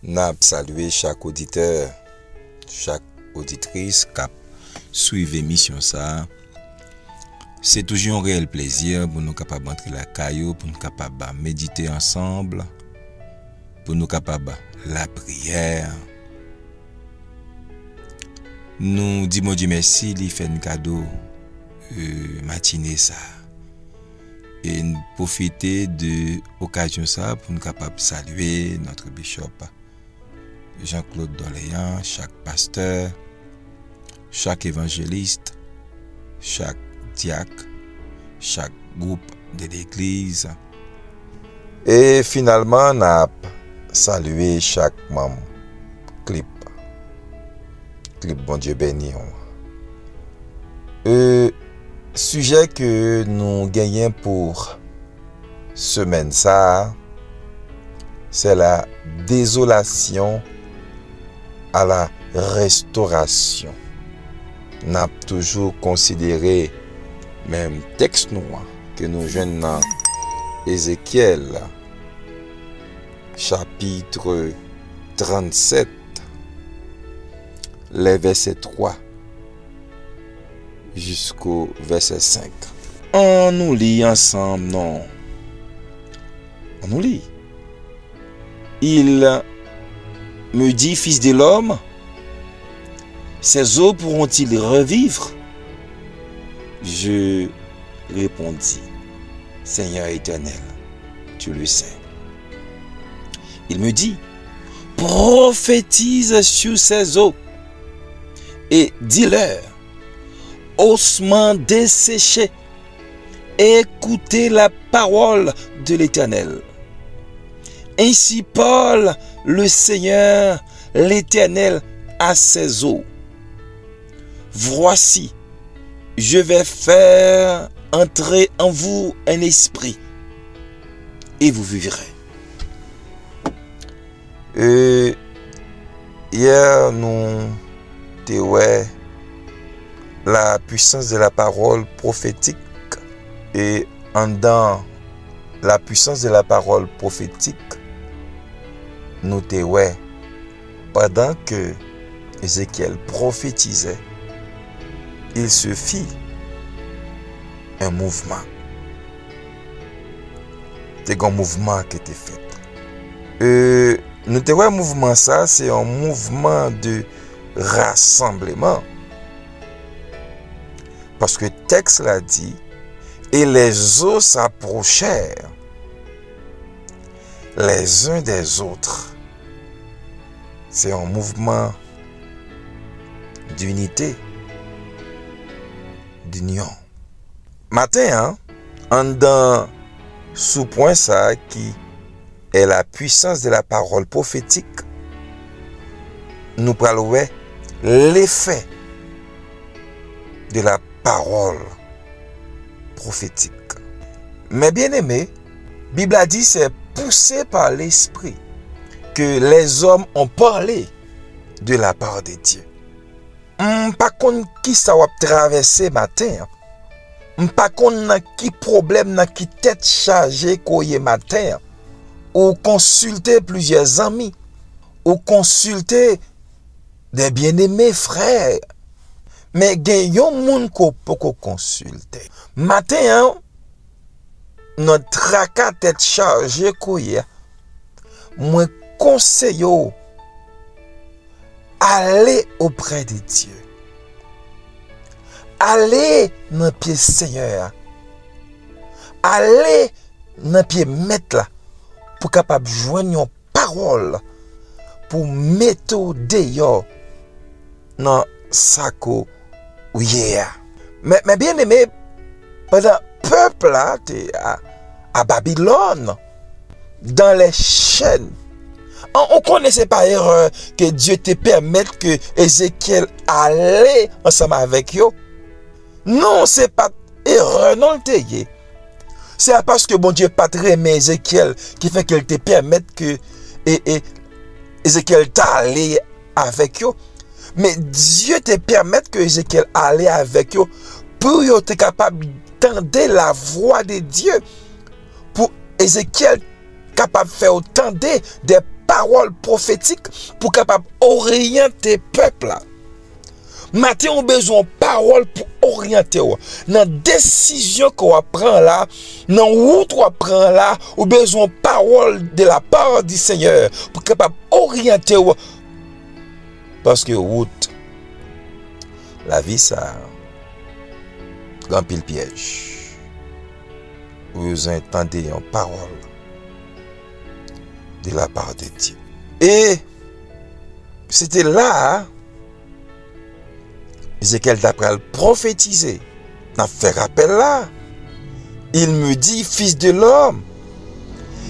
N'a salué chaque auditeur, chaque auditrice qui suivent l'émission ça. C'est toujours un réel plaisir pour nous capables d'entrer la caillou, pour nous capables de méditer ensemble, pour nous capables la prière. Nous disons Dieu merci, il fait un cadeau matinée ça. Et nous profiter de l'occasion ça pour nous capables de saluer notre bishop Jean-Claude Doléan, chaque pasteur, chaque évangéliste, chaque diacre, chaque groupe de l'église. Et finalement, on a salué chaque membre clip bon Dieu béni. Sujet que nous gagnons pour semaine ça, c'est la désolation à la restauration. N'a toujours considéré même texte noir que nous jeunes dans Ézéchiel chapitre 37 les versets 3 jusqu'au verset 5. On nous lit ensemble, non? On nous lit. Il me dit, fils de l'homme, ces eaux pourront-ils revivre? Je répondis, Seigneur éternel, tu le sais. Il me dit, prophétise sur ces eaux et dis-leur, ossements desséchés, écoutez la parole de l'Éternel. Ainsi parle le Seigneur, l'Éternel, à ses eaux. Voici, je vais faire entrer en vous un esprit, et vous vivrez. Hier, nous ouais, la puissance de la parole prophétique, et en dans la puissance de la parole prophétique, nous ouais, pendant que Ézéchiel prophétisait, il se fit un mouvement. C'est un mouvement qui était fait. Nous te ouais, mouvement ça, c'est un mouvement de rassemblement. Parce que le texte l'a dit, et les eaux s'approchèrent les uns des autres. C'est un mouvement d'unité, d'union. Matin, en dans sous-point ça qui est la puissance de la parole prophétique, nous parlons l'effet de la parole prophétique. Mais bien aimé, la Bible a dit c'est poussé par l'esprit que les hommes ont parlé de la part de Dieu. Par contre, qui ça va traverser matin? Par contre, qui problème, qui tête chargée qu'on y matin? Ou consulter plusieurs amis, ou consulter des bien-aimés frères. Mais il y a un monde qu'on peut consulter. Matin, notre tracas tête chargée qu'on y a. Moi, conseille aller auprès de Dieu. Allez dans le pied Seigneur. Allez dans le pied Maître là. Pour capable joindre une parole. Pour mettre dehors dans sako ouye. Mais bien aimé, pendant peuple là, à Babylone, dans les chaînes, on ne connaissait pas erreur que Dieu te permette que Ézéchiel allait ensemble avec eux. Non, c'est pas erreur, non, le c'est parce que bon Dieu pas très aimé Ézéchiel qui fait qu'il te permette que Ézéchiel t'allait avec eux. Mais Dieu te permet que Ézéchiel allait avec eux pour être capable d'entendre la voix de Dieu. Pour Ézéchiel capable de faire entendre des parole prophétique pour capable orienter peuple là. Matin on besoin parole pour orienter dans décision qu'on prend là, dans route qu'on prend là, ou besoin parole de la part du Seigneur pour capable orienter parce que route la vie ça grand pile piège. Vous entendez une parole de la part de Dieu. Et c'était là Ézéchiel d'après prophétiser, n'a fait rappel là. Il me dit, fils de l'homme,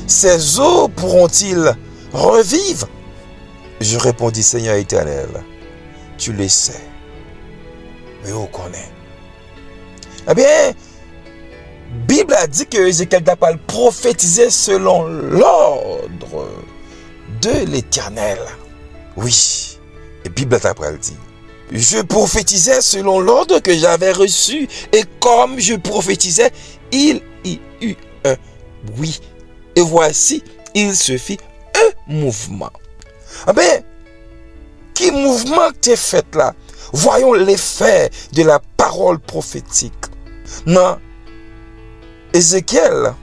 ces eaux pourront-ils revivre? Je répondis, Seigneur éternel, tu le sais, mais on connaît. Eh bien, Bible a dit que Ézéchiel d'après prophétiser selon l'ordre de l'Éternel. Oui, et Bible d'après dit. Je prophétisais selon l'ordre que j'avais reçu et comme je prophétisais, il y eut un oui. Et voici, il se fit un mouvement. Ah ben, qui mouvement que tu as fait là? Voyons l'effet de la parole prophétique. Non, Ézéchiel,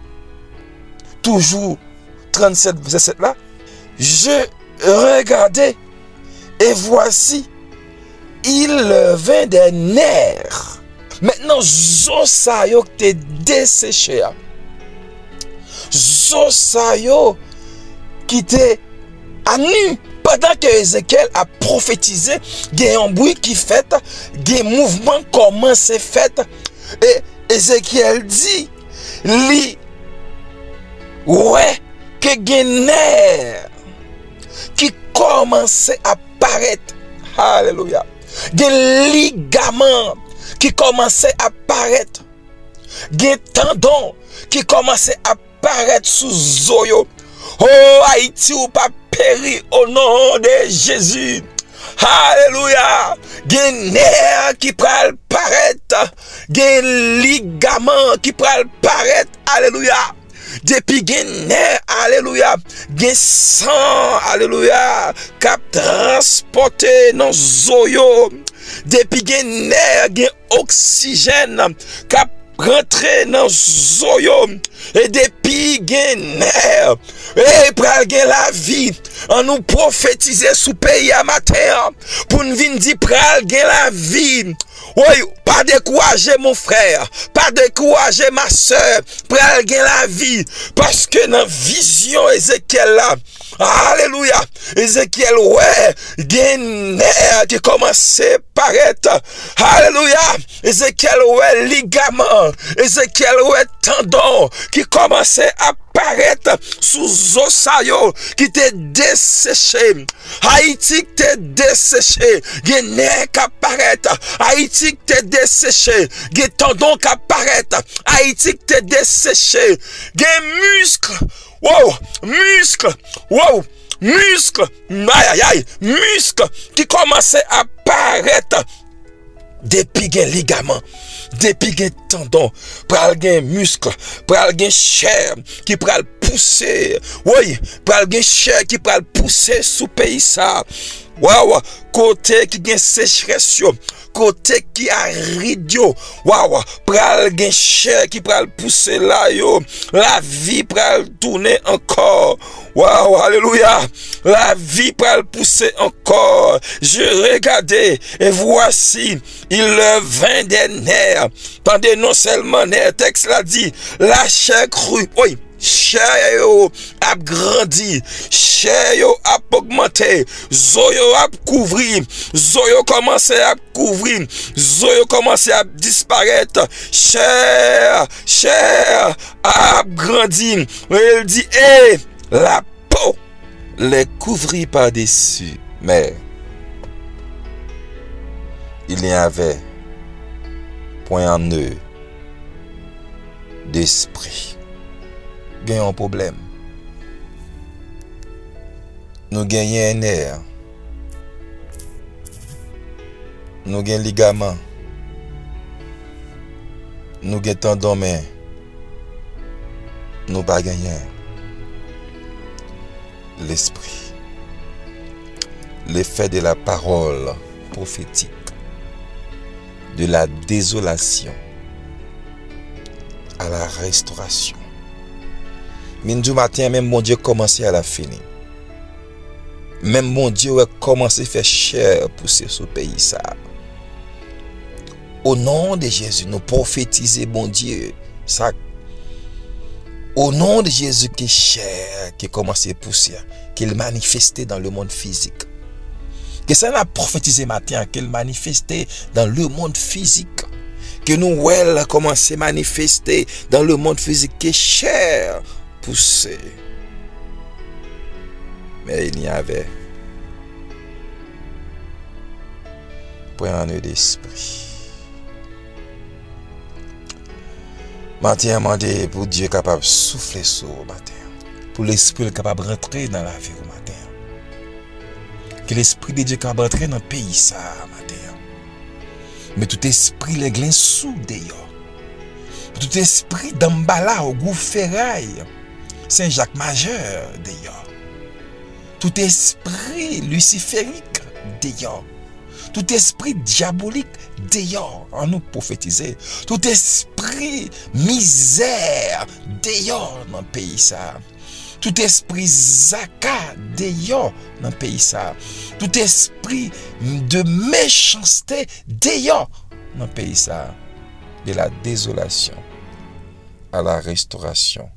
toujours 37, verset 7 là, je regardais et voici, il vint des nerfs. Maintenant, Zosayo te desséché. Zosayo qui te à nu. Pendant que Ézéchiel a prophétisé, il y a un bruit qui fait, il y a un mouvement commence à fait. Et Ézéchiel dit, li, ouais, que il y a des nerfs qui commence à apparaître. Alléluia. Des ligaments qui commençaient à apparaître. Des tendons qui commençaient à apparaître sous Zoyo. Oh Haïti ou pas péri au nom de Jésus. Alléluia. Des nerfs qui pral paraître. Des ligaments qui pral paraître. Alléluia. Depuis gen alléluia, gen sang, alléluia, cap transporté dans zoyo. Depuis gen oxygène, cap rentré dans zoyo. Et depuis gen et pral gen la vie, on nous prophétiser sous pays à matin, pour nous venir dire pral gen la vie. Oui, pas décourager mon frère, pas décourager ma soeur, pral gen la vie, parce que dans vision Ézéchiel là, alléluia, Ézéchiel ouais, gen nerf qui commence à paraître, alléluia, Ézéchiel ouais ligament, Ézéchiel ouais tendon qui commence à apparaître sous Zosayo qui t'est desséché. Haïti t'est desséché. Guinée qui apparaît. Haïti t'est desséché. Guinée tendon qui apparaît. Haïti t'est desséché. Guinée muscle. Wow, muscle. Wow, muscle. Aïe aïe aïe. Muscle qui commençait à apparaître. Depuis gen ligament, depuis gen tendon, pral gen muscle, pral gen chair qui pral pousser. Oui, pral gen chair qui pral pousser sous pays ça. Waouh, côté qui gen sécheresse yo, côté qui aride yo. Waouh, pral gen chair qui pral pousser là yo. La vie pral tourner encore. Waouh, alléluia. La vie pral pousser encore. Je regardais et voici, il vint des nerfs. Pendant non seulement nerfs, texte l'a dit, la chair crue. Oui. Chair yo a grandi, chair yo a augmenté, zoyo a couvri, zoyo commencé à couvrir, zoyo commencé à disparaître, chair a grandi. Il dit, la peau les couvrit par-dessus, mais il y avait point en eux d'esprit. Gagnons un problème. Nous gagnons un nerf. Nous gagnons ligament. Nous gagnons tendon, mais nous pas gagner. l'esprit. L'effet de la parole prophétique, de la désolation à la restauration. Minjou matin, même mon Dieu commencé à la finir. Même mon Dieu a commencé à faire chair pousser ce pays ça. Au nom de Jésus, nous prophétisons, bon Dieu, ça. Au nom de Jésus, qui est chair, qui commence à pousser, qu'il manifestait dans le monde physique. Que ça n'a prophétisé matin, qu'il manifestait dans le monde physique. Que nous, elle, commence à manifester dans le monde physique, qui est chair poussé. Mais il y avait point en eux d'esprit. Matin, demandé pour Dieu capable de souffler sur le matin. Pour l'esprit capable de rentrer dans la vie au matin. Que l'esprit de Dieu capable de rentrer dans le pays ça matin. Mais tout esprit les glins sous d'ailleurs. Tout esprit d'emballa au goût ferraille. Saint-Jacques Majeur d'ailleurs. Tout esprit luciférique d'ailleurs. Tout esprit diabolique d'ailleurs en nous prophétiser. Tout esprit misère d'ailleurs dans le pays ça. Tout esprit zaka d'ailleurs dans le pays ça. Tout esprit de méchanceté d'ailleurs dans le pays ça. De la désolation à la restauration.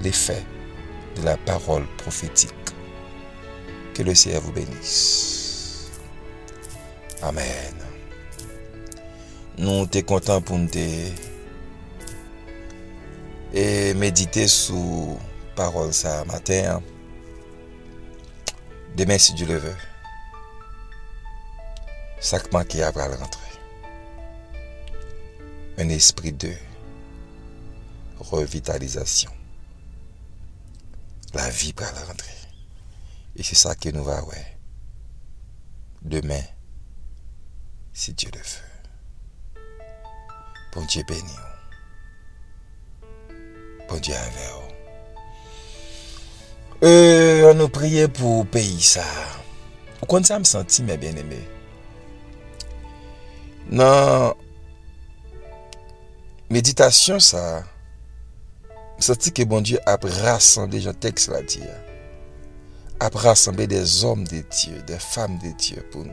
L'effet de la parole prophétique. Que le Seigneur vous bénisse. Amen. Nous sommes contents pour nous et méditer sur parole ça matin. Demain si Dieu le veut. Sacrement qui après le rentrer. Un esprit de revitalisation. La vie pour la rentrée. Et c'est ça que nous va ouais. Demain. Si Dieu le veut. Bon Dieu béni. Bon Dieu avec vous. On nous prier pour le pays ça. Quand ça me sentit mes bien-aimés. Dans méditation ça, je senti que bon Dieu a rassemblé, j'ai un texte là dit, a rassemblé des hommes de Dieu, des femmes de Dieu pour nous.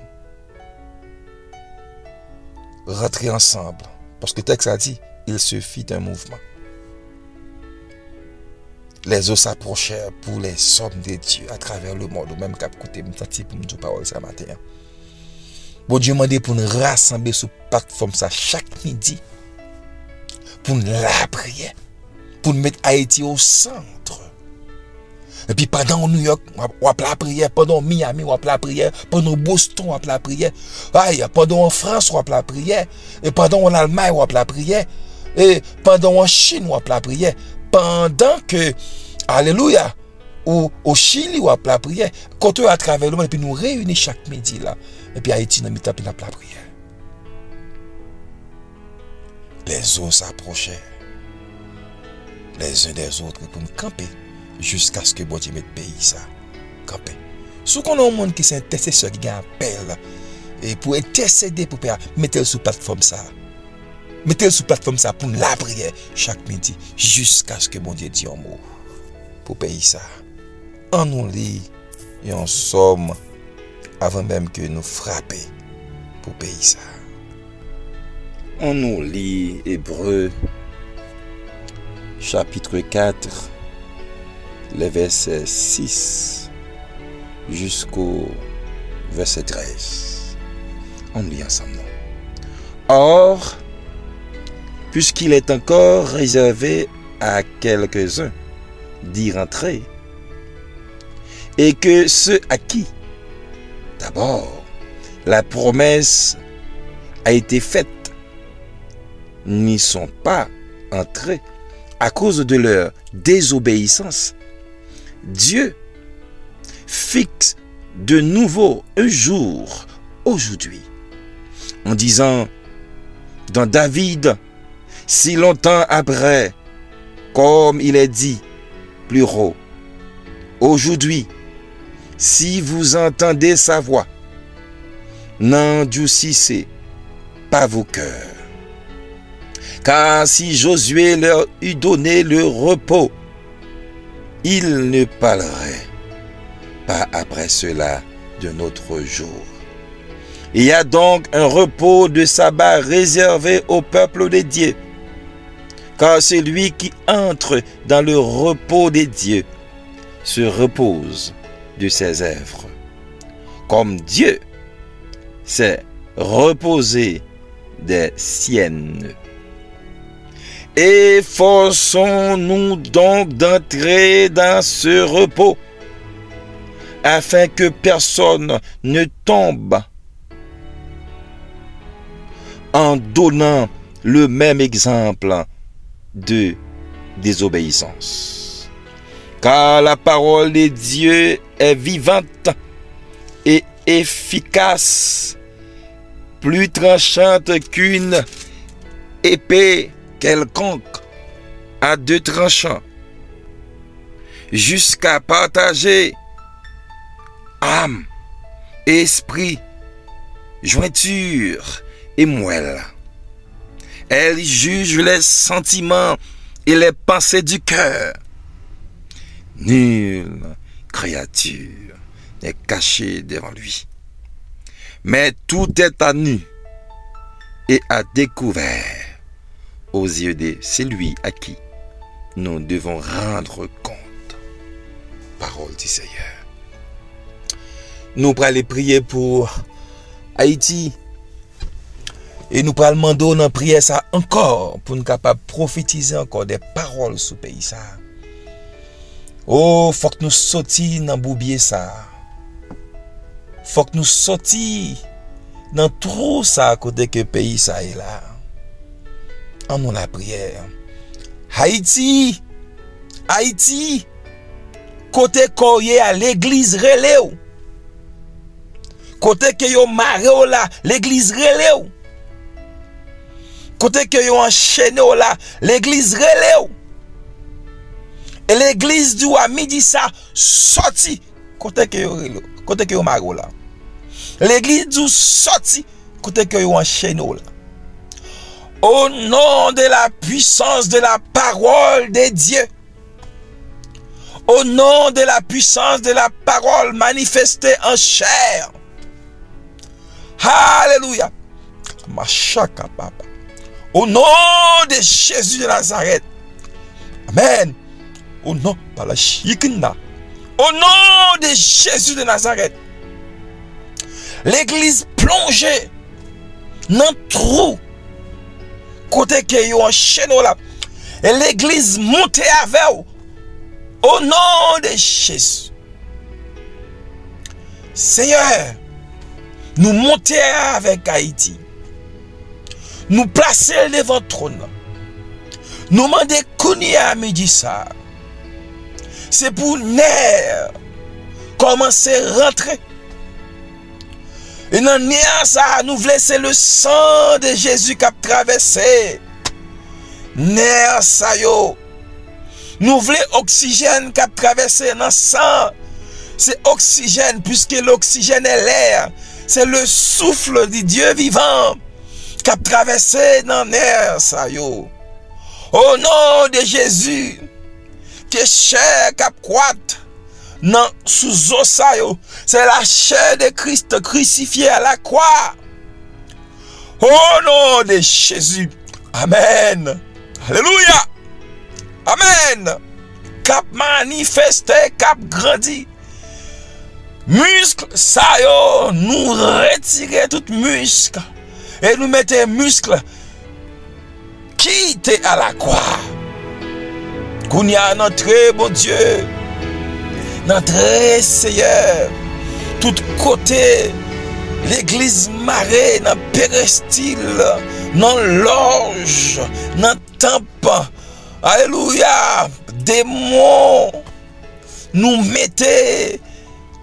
Rentrer ensemble. Parce que le texte a dit, il se fit un mouvement. Les eaux s'approchèrent pour les hommes de Dieu à travers le monde. Même qu'à côté, je pour me dire parole ce matin. Bon Dieu m'a dit pour nous rassembler sur plateforme ça chaque midi. Pour nous la prière. Pour nous mettre Haïti au centre. Et puis pendant New York, on a la prière. Pendant Miami, on a la prière. Pendant Boston, on a la prière. Aïe, pendant en France, on a la prière. Et pendant en Allemagne, on a la prière. Et pendant en Chine, on a la prière. Pendant que, alléluia, au Chili, on a la prière. Quand on à travers le monde, et puis nous réunissons chaque midi là. Et puis Haïti, nous mettons la prière. Les eaux s'approchaient les uns des autres pour nous camper. Jusqu'à ce que bon Dieu mette le pays ça camper. Si on a un monde qui est intercesseur qui a un appel et pour intercéder pour mettez-le sur plateforme ça. Mettez-le sur plateforme ça pour la prière chaque midi jusqu'à ce que bon Dieu dise un mot pour le pays ça. On nous lit et on somme avant même que nous frappions pour le pays ça. On nous lit Hébreux chapitre 4 les versets 6 jusqu'au verset 13. On lit ensemble. Or, puisqu'il est encore réservé à quelques-uns d'y rentrer, et que ceux à qui, d'abord, la promesse a été faite, n'y sont pas entrés à cause de leur désobéissance, Dieu fixe de nouveau un jour aujourd'hui en disant dans David, si longtemps après, comme il est dit plus haut, Aujourd'hui, si vous entendez sa voix, n'endurcissez pas vos cœurs. Car si Josué leur eût donné le repos, ils ne parleraient pas après cela d'un autre jour. Il y a donc un repos de sabbat réservé au peuple de Dieu. Car celui qui entre dans le repos des dieux se repose de ses œuvres, comme Dieu s'est reposé des siennes. Efforçons-nous donc d'entrer dans ce repos, afin que personne ne tombe en donnant le même exemple de désobéissance. Car la parole de Dieu est vivante et efficace, plus tranchante qu'une épée quelconque à 2 tranchants, jusqu'à partager âme, esprit, jointure et moelle. Elle juge les sentiments et les pensées du cœur. Nulle créature n'est cachée devant lui, mais tout est à nu et à découvert aux yeux de celui à qui nous devons rendre compte. Parole du Seigneur. Nous allons prier pour Haïti. Et nous allons demander dans prière ça encore pour nous capables de prophétiser encore des paroles sur le pays ça. Oh, faut que nous sortions dans boubier ça. Faut que nous sortions dans tout ça à côté que le pays ça est là. En nous la prière. Haïti, Haïti, côté koye à l'église relève. Côté que yo maré là, l'église relève. Côté que yo enchaîné là, l'église relève. Et l'église du à midi ça sorti côté que yo relève, côté que yo maré là. L'église du sorti côté que yo enchaîné là. Au nom de la puissance de la parole de Dieu. Au nom de la puissance de la parole manifestée en chair. Alléluia. Machaka papa. Au nom de Jésus de Nazareth. Amen. Au nom de la Shikina. Au nom de Jésus de Nazareth. L'église plongée dans le trou. Côté que yo enchaîné là. Et l'église montée avec vous. Au nom de Jésus. Seigneur, nous montons avec Haïti. Nous placer devant le trône. Nous demandons qu'on y a midi ça. C'est pour nerf commencer à rentrer. Et dans nerf ça, nous voulons c'est le sang de Jésus qui a traversé. Nerf ça yo. Nous voulons oxygène qui a traversé dans le sang. C'est oxygène puisque l'oxygène est l'air. C'est le souffle du Dieu vivant qui a traversé dans l'air ça yo. Au nom de Jésus, que chair qui a croître dans sous eau ça yo, c'est la chair de Christ crucifié à la croix. Au nom de Jésus. Amen. Alléluia. Amen. Cap manifesté, cap grandi. Muscle ça yo, nous retirer tout muscle et nous mettre muscle qui était à la croix. Qu'on y a notre bon Dieu, notre Seigneur, tout côté, l'église marée, dans le péristyle, dans l'orge, dans le temple. Alléluia, démons, nous mettez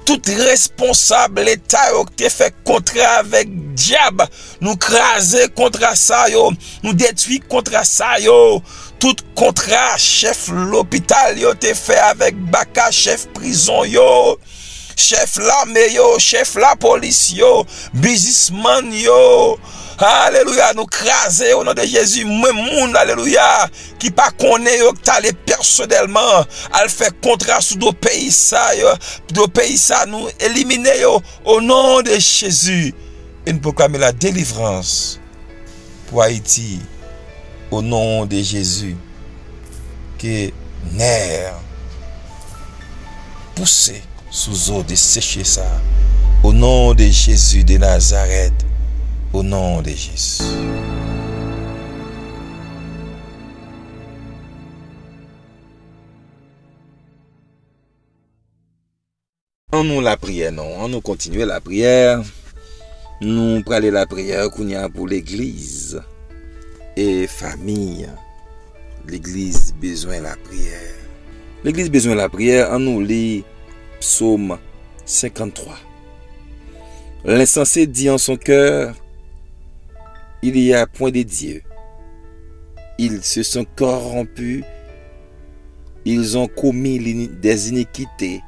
tout responsable l'État qui fait contrat avec diable, nous craser contre ça yo, nous détruire contre ça yo, tout contrat chef l'hôpital yo te fait avec Baka, chef prison yo, chef l'armée yo, chef la police yo, businessman yo. Alléluia, nous craser au nom de Jésus, même monde, alléluia, qui pas connaît yo, t'allez personnellement, à faire contrat sous nos pays ça, nous éliminer yo, au nom de Jésus, et nous proclamer la délivrance pour Haïti, au nom de Jésus, que nerf poussé sous eau de sécher ça, au nom de Jésus de Nazareth. Au nom de Jésus. On nous la prière, non. On nous continue la prière. Nous prenons la prière qu'on y a pour l'église et famille. L'église besoin de la prière. L'église besoin de la prière. On nous lit Psaume 53. L'insensé dit en son cœur: il y a point de Dieu. Ils se sont corrompus. Ils ont commis des iniquités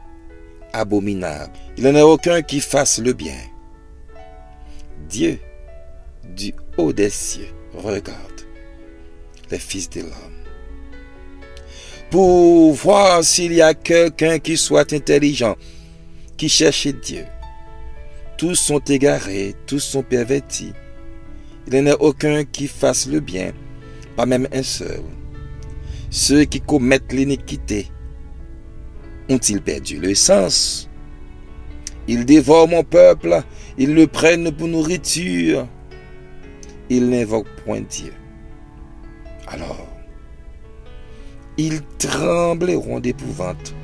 abominables. Il n'y en a aucun qui fasse le bien. Dieu, du haut des cieux, regarde les fils de l'homme, pour voir s'il y a quelqu'un qui soit intelligent, qui cherche Dieu. Tous sont égarés, tous sont pervertis. Il n'y en a aucun qui fasse le bien, pas même un seul. Ceux qui commettent l'iniquité ont-ils perdu le sens? Ils dévorent mon peuple, ils le prennent pour nourriture. Ils n'invoquent point Dieu. Alors, ils trembleront d'épouvante,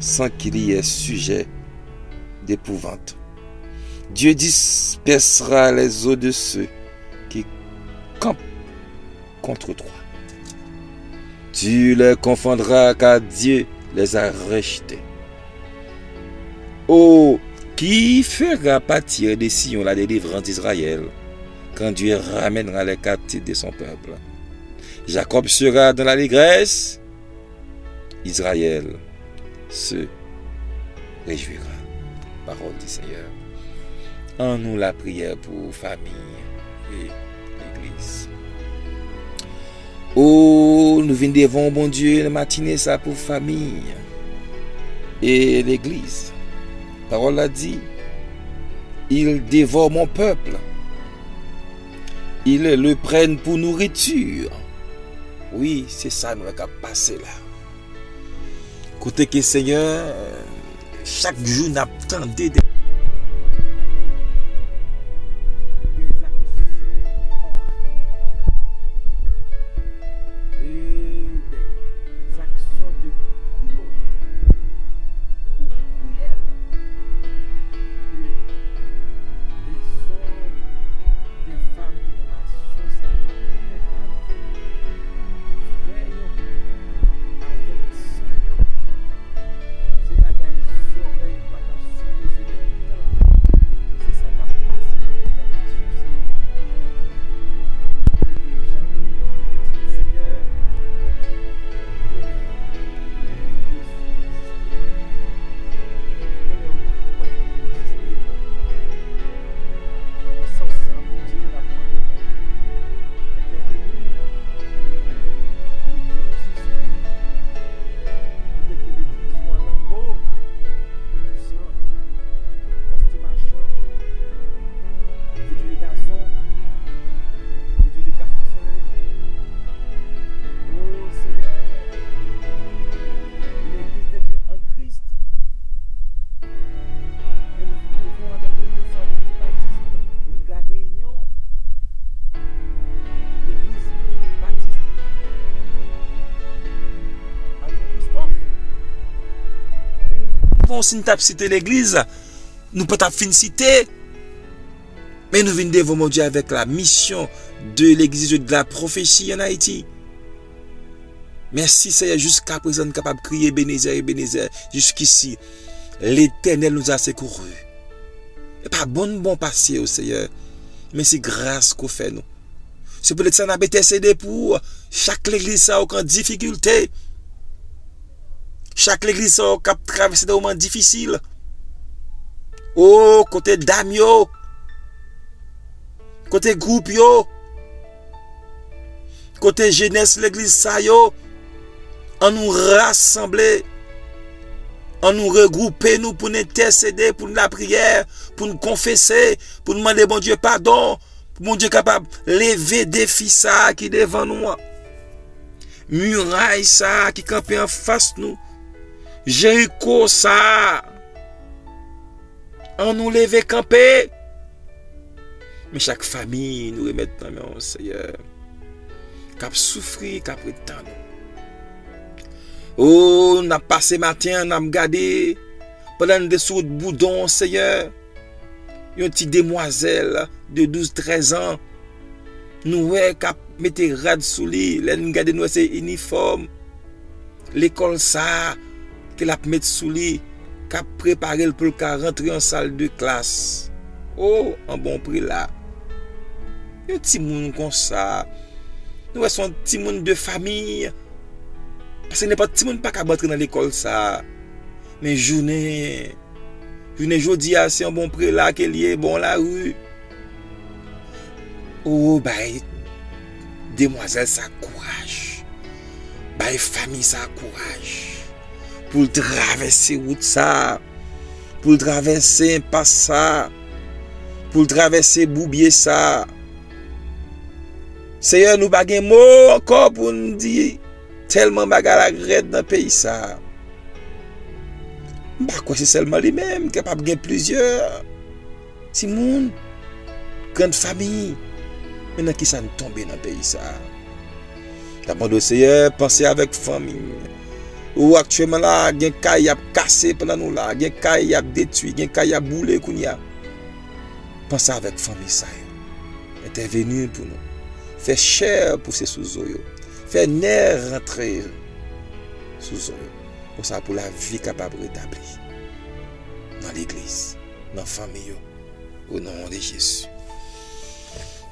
sans qu'il y ait sujet d'épouvante. Dieu dispersera les eaux de ceux qui campent contre toi. Tu les confondras car Dieu les a rejetés. Oh, qui fera pâtir des Sion la délivrance d'Israël quand Dieu ramènera les captifs de son peuple? Jacob sera dans l'allégresse, Israël se réjouira. Parole du Seigneur. En nous la prière pour famille et l'église. Oh, nous venons devant bon Dieu le matinée ça pour famille et l'église. Parole a dit, ils dévorent mon peuple. Ils le prennent pour nourriture. Oui, c'est ça nous avons passé là. Côté que Seigneur, chaque jour nous attendons des si nous avons cité l'église, nous peut fin citer, mais nous venons devant mon Dieu avec la mission de l'église de la prophétie en Haïti. Merci Seigneur, jusqu'à présent, nous sommes capables de crier Bénézer, jusqu'ici. L'Éternel nous a secourus. Et pas bon passé au Seigneur, mais c'est grâce qu'on fait nous. C'est peut-être ça n'a pas intercédé pour chaque l'église ça en difficulté. Chaque l'église ça qui traverse des moments difficiles. Oh, côté dame yo, côté groupe yo, côté jeunesse l'église ça yo, on nous rassembler, on nous regrouper nous pour nous intercéder, pour la prière, pour nous confesser, pour nous demander bon Dieu pardon, pour mon Dieu capable lever défi ça qui devant nous, muraille ça qui campe en face nous, Jéricho ça. On nous lève camper. Mais chaque famille nous remet dans le Seigneur. Cap souffrir, cap retendre. Oh, on a passé matin, on a regardé pendant des sauts de boudon, Seigneur. Une petite demoiselle de 12-13 ans. Nous cap mettre rad sous lui, là nous regarder nous c'est uniforme. L'école ça qu'elle a mettre sous lui. Qu'a préparé pour le rentrer en salle de classe. Oh, un bon prix là. Un petit monde comme ça. Nous sommes un petit monde de famille. Parce que n'est pas petit monde pas qu'à rentrer dans l'école ça. Mais journée jeudi c'est un bon prix là qui est bon la rue. Oh, bah demoiselle ça courage. Bah famille ça courage. Pour traverser route ça, pour traverser un pas ça, pour traverser boubier ça. Seigneur, nous pas de mots encore pour nous dire tellement bagarre la grève dans le pays ça. Bah quoi c'est seulement lui-même capable de plusieurs. Si moun grande famille, maintenant qui ça nous tombe dans le pays ça. D'abord Seigneur, pensez avec famille. Ou actuellement là, il y a un cas qui a cassé pendant nous là, il y a un cas qui a détruit, il y a un cas qui a boulé. Pensez avec famille ça. Intervenir pour nous. Faire cher pour ces sous-oyo. Faire nerf rentrer sous-oyo. Pour ça, pour la vie capable de rétablir. Dans l'église, dans la famille. Au nom de Jésus.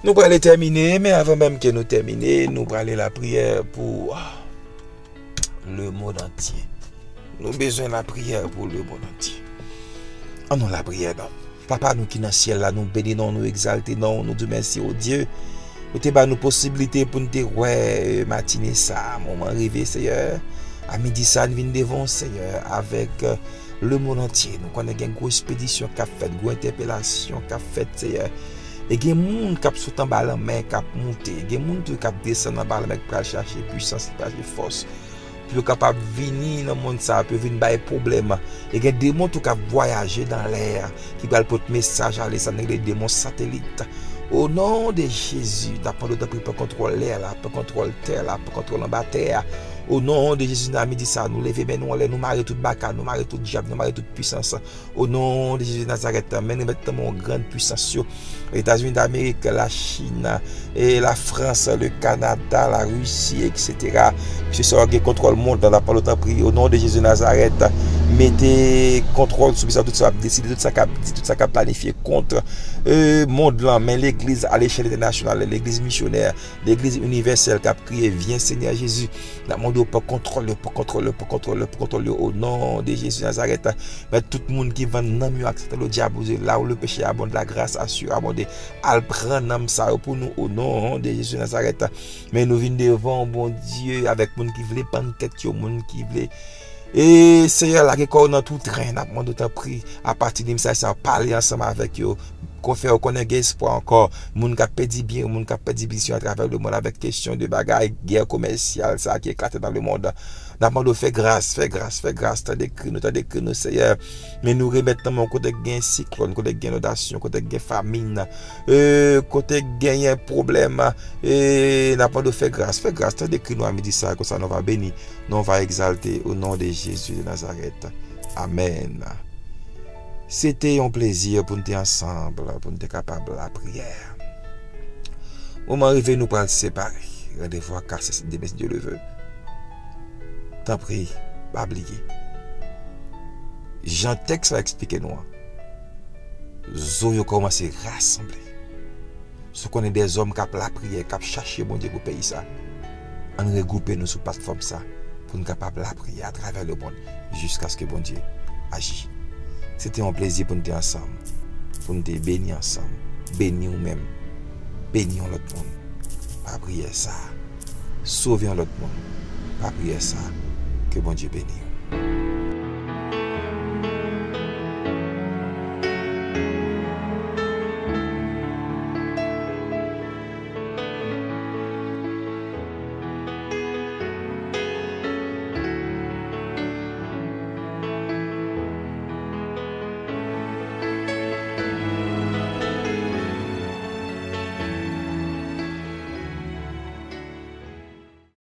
Nous allons terminer, mais avant même que nous terminions, nous allons aller la prière pour le monde entier. Nous avons besoin de la prière pour le monde entier. En nous la prière, non. Papa, nous qui dans le ciel, là, nous bénissons, nous exaltons, nous disons merci au Dieu. Nous avons nos possibilités pour nous dire, ouais, matinée ça, moment arrivé, Seigneur. À midi, ça, nous venons devant, Seigneur, avec le monde entier. Nous connaissons une grosse expédition qui a fait, une grosse interpellation qui a fait, Seigneur. Et il y a des gens qui sont en bas de la main, qui ont monté. Il y a des gens qui descendent en bas de la main, qui ont cherché puissance, qui ont cherché force. Pour capable venir dans le monde ça peut venir des problèmes et il y a des démons qui voyager dans l'air qui veulent porter message à les démons satellites au nom de Jésus d'après de pour contrôler l'air là pour contrôler terre là pour contrôler la terre au nom de Jésus n'a dit ça nous lever ben nous marier toute baka nous marier toute diable nous marier toute puissance au nom de Jésus de Nazareth mais nous mettons en grande puissance les États-Unis d'Amérique la Chine et la France le Canada la Russie etc. C'est ça qui contrôle le monde dans la parole de prier au nom de Jésus de Nazareth mettez contrôle sur tout ça décider tout ça qui planifié contre monde là mais l'église à l'échelle internationale l'église missionnaire l'église universelle qui a prié viens Seigneur Jésus pour contrôler au nom de Jésus de Nazareth. Mais tout le monde qui va dans mieux accepter le diable là où le péché abonde la grâce assure abonde al prendre ça pour nous au nom de Jésus de Nazareth. Mais nous venons devant bon Dieu avec monde qui veut prendre tête monde qui veut et Seigneur là qui dans tout train n'a demandé de prier à partir de ça ça parler ensemble avec eux qu'on fait connaître espoir encore monde qui perdu bien monde qui perdu vision à travers le monde avec question de bagaille guerre commerciale ça qui éclate dans le monde n'a demandé faire grâce t'as décrit nous Seigneur mais nous remettre dans mon côté gain cyclone côté gain inondation côté gain famine côté gain problème et n'a demandé faire grâce t'as décrit nous à midi ça que ça nous va bénir nous va exalter au nom de Jésus de Nazareth amen. C'était un plaisir pour nous être ensemble, pour nous être capables de la prière. Au moment arrivé, nous pourrons séparer. Rendez-vous à casser demain si Dieu le veut. T'en prie, pas oublier. Jean texte a expliqué nous. Zoyo commence à rassembler. Si on est des hommes qui ont la prière, qui ont cherché bon Dieu pour payer ça, on regroupe nous sur plateforme ça pour nous capables la prière à travers le monde jusqu'à ce que bon Dieu agisse. C'était un plaisir pour nous être ensemble, pour nous bénir ensemble, bénir nous-mêmes, bénir l'autre monde, pas prier ça, sauver l'autre monde, pas prier ça, que bon Dieu bénisse.